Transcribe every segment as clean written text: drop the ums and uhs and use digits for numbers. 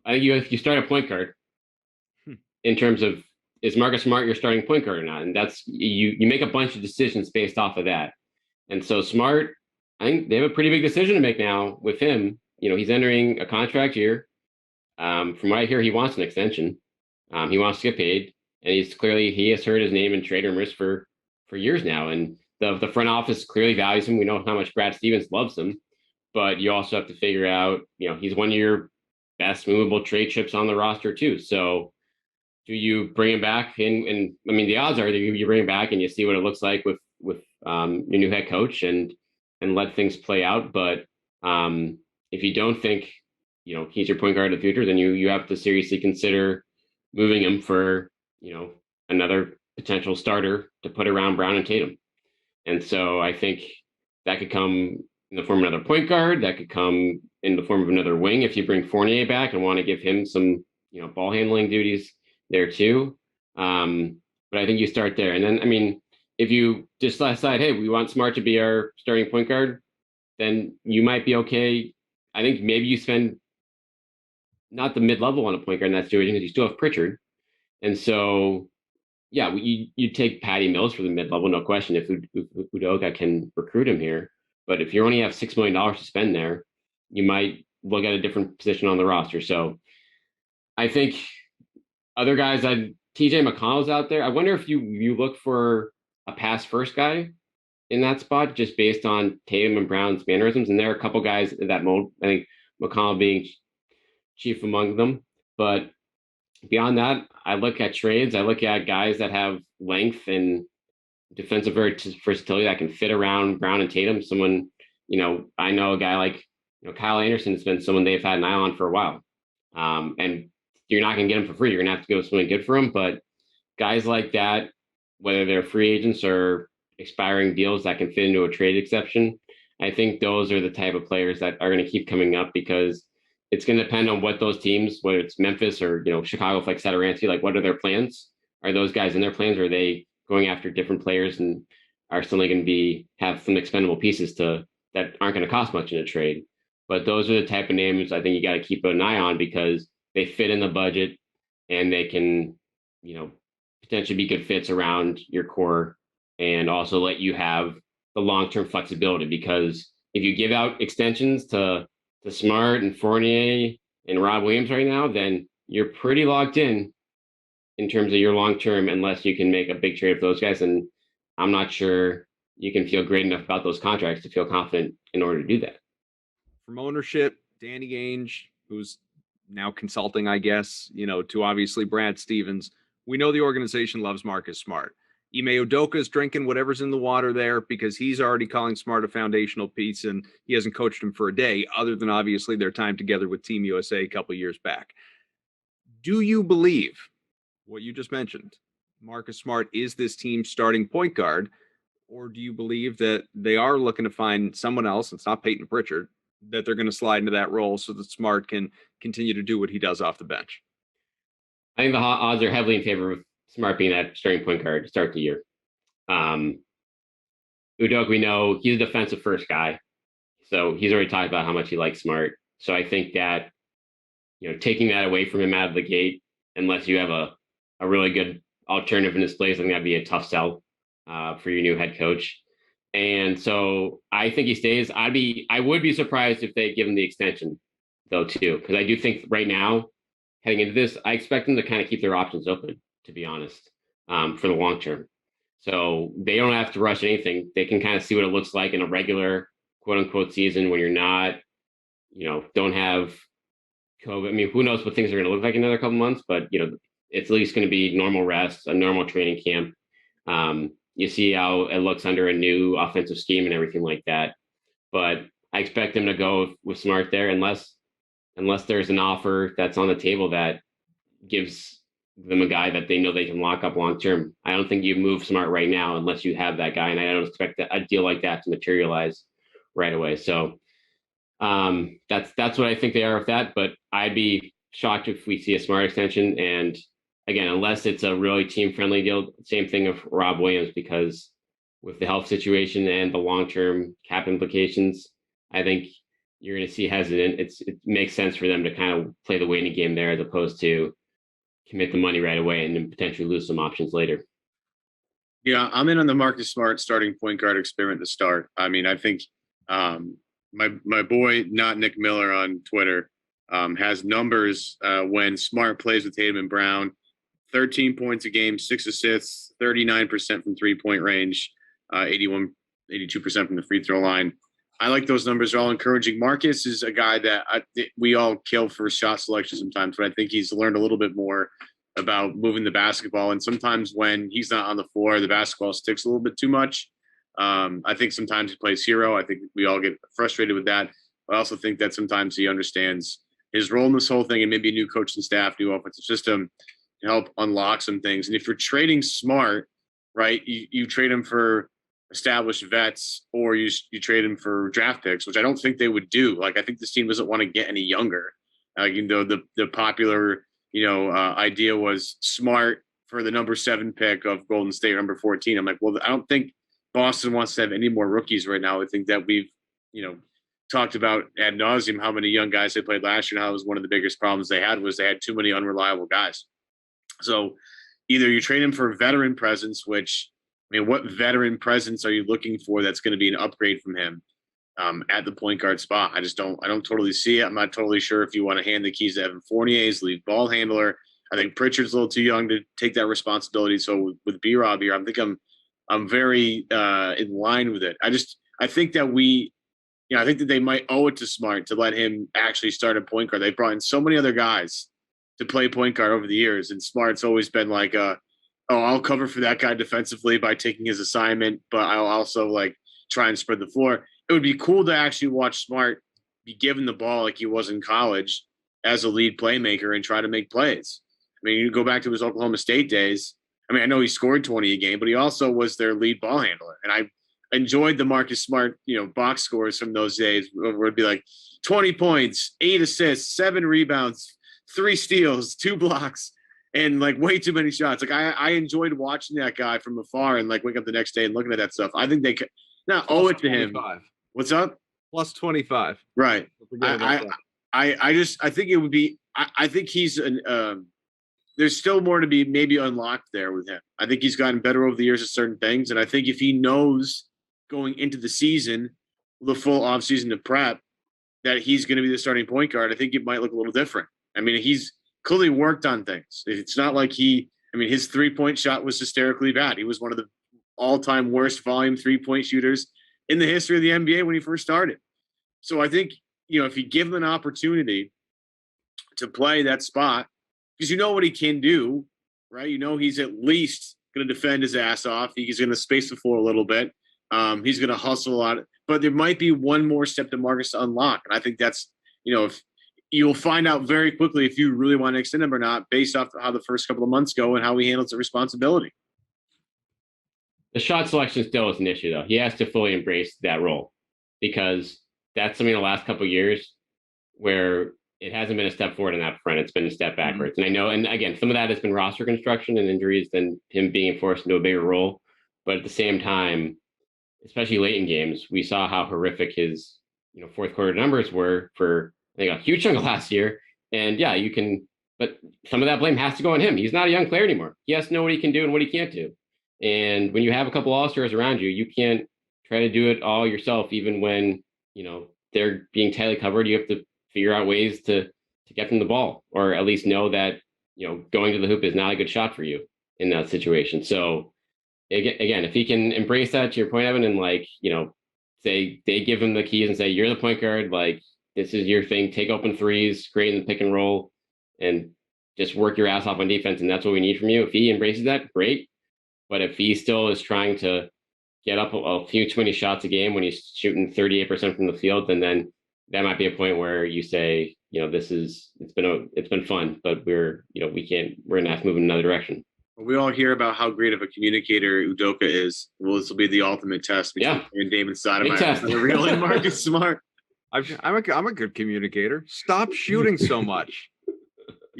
I think you start a point guard Hmm. in terms of is Marcus Smart your starting point guard or not, and that's you make a bunch of decisions based off of that. And so Smart, I think they have a pretty big decision to make now with him. He's entering a contract year. From what I hear, he wants an extension. He wants to get paid, and he has heard his name in trade rumors for years now. And the front office clearly values him. We know how much Brad Stevens loves him, but you also have to figure out, he's one of your best movable trade chips on the roster too. So do you bring him back? And I mean, the odds are that you bring him back and you see what it looks like with your new head coach and let things play out. But if you don't think he's your point guard of the future, then you have to seriously consider moving him for another potential starter to put around Brown and Tatum. And so I think that could come in the form of another point guard. That could come in the form of another wing if you bring Fournier back and want to give him some ball handling duties there too. But I think you start there, and then I mean, if you just decide, hey, we want Smart to be our starting point guard, then you might be okay. I think maybe you spend not the mid level on a point guard in that situation because you still have Pritchard, and so yeah, you take Patty Mills for the mid level, no question. If Udoka can recruit him here, but if you only have $6 million to spend there, you might look at a different position on the roster. So I think other guys, Tj McConnell's out there. I wonder if you look for a pass first guy in that spot just based on Tatum and Brown's mannerisms, and there are a couple guys in that mold. I think McConnell being chief among them, but beyond that, I look at trades. I look at guys that have length and defensive versatility that can fit around Brown and Tatum. Someone, I know a guy like Kyle Anderson has been someone they've had an eye on for a while. And you're not going to get him for free. You're going to have to go something good for him. But guys like that, whether they're free agents or expiring deals that can fit into a trade exception, I think those are the type of players that are going to keep coming up because it's going to depend on what those teams, whether it's Memphis or Chicago, like Satoransky, like what are their plans? Are those guys in their plans? Or are they going after different players and are suddenly going to have some expendable pieces that aren't going to cost much in a trade? But those are the type of names I think you got to keep an eye on because they fit in the budget and they can, potentially be good fits around your core and also let you have the long-term flexibility because if you give out extensions to Smart and Fournier and Rob Williams right now, then you're pretty locked in terms of your long term unless you can make a big trade with those guys. And I'm not sure you can feel great enough about those contracts to feel confident in order to do that. From ownership, Danny Ainge, who's now consulting, I guess, to obviously Brad Stevens, we know the organization loves Marcus Smart. Ime Udoka's drinking whatever's in the water there because he's already calling Smart a foundational piece and he hasn't coached him for a day, other than obviously their time together with Team USA a couple years back. Do you believe what you just mentioned? Marcus Smart is this team's starting point guard, or do you believe that they are looking to find someone else? It's not Peyton Pritchard, that they're going to slide into that role so that Smart can continue to do what he does off the bench. I think the odds are heavily in favor of Smart being that starting point guard to start the year. Um, Udoka, we know he's a defensive first guy. So he's already talked about how much he likes Smart. So I think that, taking that away from him out of the gate, unless you have a really good alternative in his place, I think that'd be a tough sell for your new head coach. And so I think he stays. I would be surprised if they give him the extension though too, because I do think right now heading into this, I expect them to kind of keep their options open, to be honest, for the long term. So they don't have to rush anything. They can kind of see what it looks like in a regular quote unquote season when you're not, don't have COVID. I mean, who knows what things are going to look like in another couple months, but it's at least going to be normal rest, a normal training camp. You see how it looks under a new offensive scheme and everything like that. But I expect them to go with Smart there, unless there's an offer that's on the table that gives them a guy that they know they can lock up long term. I don't think you move Smart right now unless you have that guy, and I don't expect a deal like that to materialize right away. So that's what I think they are with that. But I'd be shocked if we see a Smart extension. And again, unless it's a really team friendly deal, same thing of Rob Williams, because with the health situation and the long term cap implications, I think you're going to see hesitant. It makes sense for them to kind of play the waiting game there as opposed to commit the money right away and then potentially lose some options later. Yeah, I'm in on the Marcus Smart starting point guard experiment to start. I mean, I think my boy, not Nick Miller on Twitter, has numbers when Smart plays with Tatum and Brown. 13 points a game, 6 assists, 39% from 3-point range, 82% from the free throw line. I like those numbers. They're all encouraging. Marcus is a guy that we all kill for shot selection sometimes, but I think he's learned a little bit more about moving the basketball. And sometimes when he's not on the floor, the basketball sticks a little bit too much. I think sometimes he plays hero. I think we all get frustrated with that. I also think that sometimes he understands his role in this whole thing, and maybe a new coaching staff, new offensive system to help unlock some things. And if you're trading Smart, right, you trade him for established vets, or you trade him for draft picks, which I don't think they would do. Like, I think this team doesn't want to get any younger. You know, the popular, idea was Smart for the number 7 pick of Golden State, number 14. I'm like, well, I don't think Boston wants to have any more rookies right now. I think that we've, talked about ad nauseum how many young guys they played last year, and how it was one of the biggest problems they had was they had too many unreliable guys. So either you trade him for veteran presence, which, I mean, what veteran presence are you looking for that's going to be an upgrade from him at the point guard spot? I don't totally see it. I'm not totally sure if you want to hand the keys to Evan Fournier's lead ball handler. I think Pritchard's a little too young to take that responsibility. So with B-Rob here, I'm very in line with it. I think that I think that they might owe it to Smart to let him actually start a point guard. They brought in so many other guys to play point guard over the years, and Smart's always been like, I'll cover for that guy defensively by taking his assignment, but I'll also try and spread the floor. It would be cool to actually watch Smart be given the ball like he was in college as a lead playmaker and try to make plays. I mean, you go back to his Oklahoma State days. I mean, I know he scored 20 a game, but he also was their lead ball handler. And I enjoyed the Marcus Smart, box scores from those days where it'd be like 20 points, 8 assists, 7 rebounds, 3 steals, 2 blocks, and way too many shots. I enjoyed watching that guy from afar and wake up the next day and looking at that stuff. I think they could not owe it to him. What's up? Plus 25. Right. I think it would be, I think he's there's still more to be maybe unlocked there with him. I think he's gotten better over the years at certain things. And I think if he knows going into the season, the full offseason to prep, that he's going to be the starting point guard, I think it might look a little different. I mean, he's clearly worked on things. It's not like his 3-point shot was hysterically bad. He was one of the all-time worst volume 3-point shooters in the history of the NBA when he first started. So I think, if you give him an opportunity to play that spot, because what he can do, right? He's at least going to defend his ass off. He's going to space the floor a little bit. He's going to hustle a lot. But there might be one more step to Marcus to unlock. And I think that's, if you'll find out very quickly if you really want to extend him or not, based off how the first couple of months go and how he handles the responsibility. The shot selection still is an issue, though. He has to fully embrace that role, because that's something the last couple of years where it hasn't been a step forward in that front. It's been a step backwards. Mm-hmm. And I know, and again, some of that has been roster construction and injuries than him being forced into a bigger role. But at the same time, especially late in games, we saw how horrific his, fourth quarter numbers were for, I think, a huge chunk of last year. And yeah, but some of that blame has to go on him. He's not a young player anymore. He has to know what he can do and what he can't do. And when you have a couple all-stars around you, you can't try to do it all yourself, even when, they're being tightly covered. You have to figure out ways to get them the ball, or at least know that, going to the hoop is not a good shot for you in that situation. So again, if he can embrace that, to your point, Evan, and say they give him the keys and say, you're the point guard, this is your thing, take open threes, create in the pick and roll, and just work your ass off on defense. And that's what we need from you. If he embraces that, great. But if he still is trying to get up a few too many shots a game when he's shooting 38% from the field, then that might be a point where you say, it's been fun, but we're gonna have to move in another direction. We all hear about how great of a communicator Udoka is. Well, this will be the ultimate test between Damon Stoudemire and the real and Marcus Smart. I'm a good communicator. Stop shooting so much.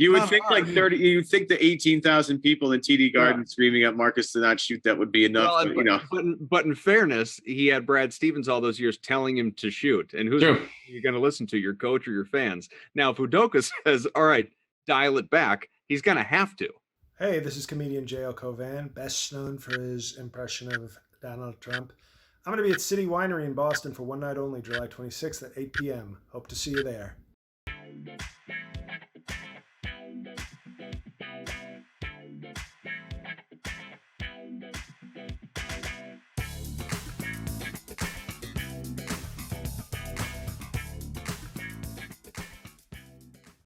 You would think like 30. You would think the 18,000 people in TD Garden screaming at Marcus to not shoot that would be enough. Well, but, you know, but in fairness, he had Brad Stevens all those years telling him to shoot. And who's you're going to listen to, your coach or your fans? Now, if Udoka says, "All right, dial it back," he's going to have to. Hey, this is comedian J.L. Covan, best known for his impression of Donald Trump. I'm going to be at City Winery in Boston for one night only, July 26th at 8 p.m. Hope to see you there.